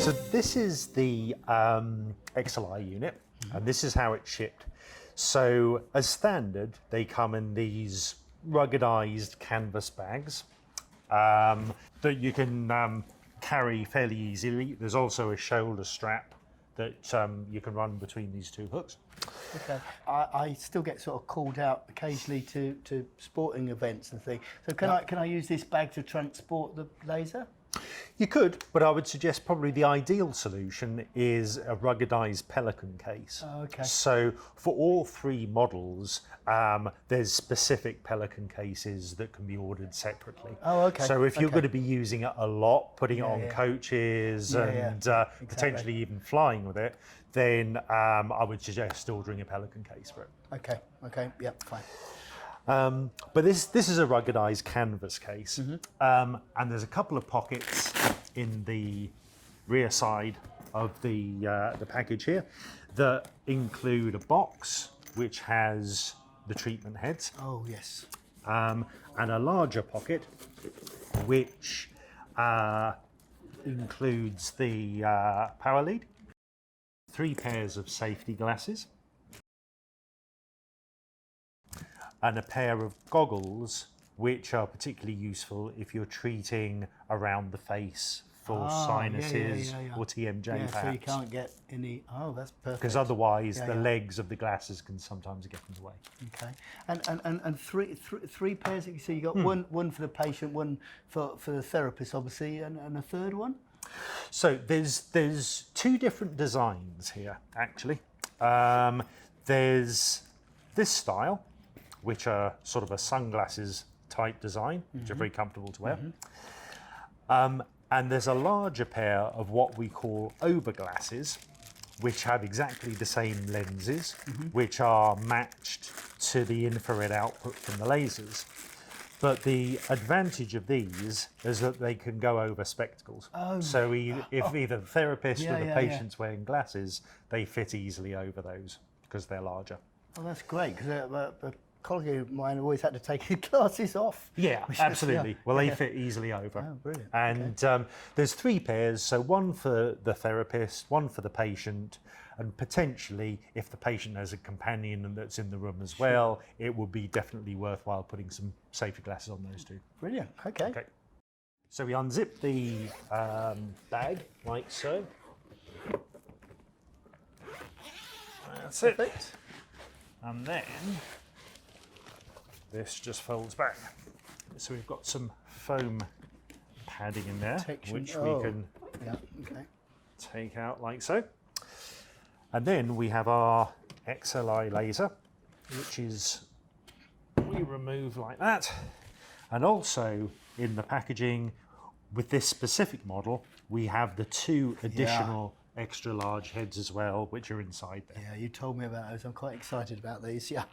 So this is the XLI unit, and this is how it's shipped. So as standard, they come in these ruggedized canvas bags that you can carry fairly easily. There's also a shoulder strap that you can run between these two hooks. Okay. I still get sort of called out occasionally to sporting events and things. So can I use this bag to transport the laser? You could, but I would suggest probably the ideal solution is a ruggedized Pelican case. Oh, okay. So for all three models, there's specific Pelican cases that can be ordered separately. Oh, okay. So if you're going to be using it a lot, putting it on coaches and Exactly. potentially even flying with it, then I would suggest ordering a Pelican case for it. Okay. Okay. Yeah. Fine. But this is a ruggedized canvas case, and there's a couple of pockets in the rear side of the package here that include a box which has the treatment heads. Oh yes. And a larger pocket which includes the power lead, 3 pairs of safety glasses, and a pair of goggles which are particularly useful if you're treating around the face for sinuses or TMJ Yeah, perhaps. so you can't get any. Oh, that's perfect. Because otherwise the legs of the glasses can sometimes get in the way. Okay, and three pairs. So you got one for the patient, one for the therapist, obviously, and a third one. So there's 2 different designs here actually. There's this style, which are sort of a sunglasses type design, which are very comfortable to wear. And there's a larger pair of what we call over glasses, which have exactly the same lenses, which are matched to the infrared output from the lasers. But the advantage of these is that they can go over spectacles. So if either the therapist or the patient's wearing glasses, they fit easily over those because they're larger. Oh, that's great, because a colleague of mine always had to take his glasses off. Yeah, absolutely. Well, they fit easily over. Oh, brilliant. And there's 3 pairs, so one for the therapist, one for the patient, and potentially, if the patient has a companion that's in the room as well, it would be definitely worthwhile putting some safety glasses on those 2. Brilliant. Okay. So we unzip the bag like so. That's it. Perfect. And then this just folds back. So we've got some foam padding in there, which we can take out like so. And then we have our XLI laser, which is we remove like that. And also in the packaging with this specific model, we have the 2 additional extra large heads as well, which are inside there. Yeah, you told me about those. I'm quite excited about these. Yeah.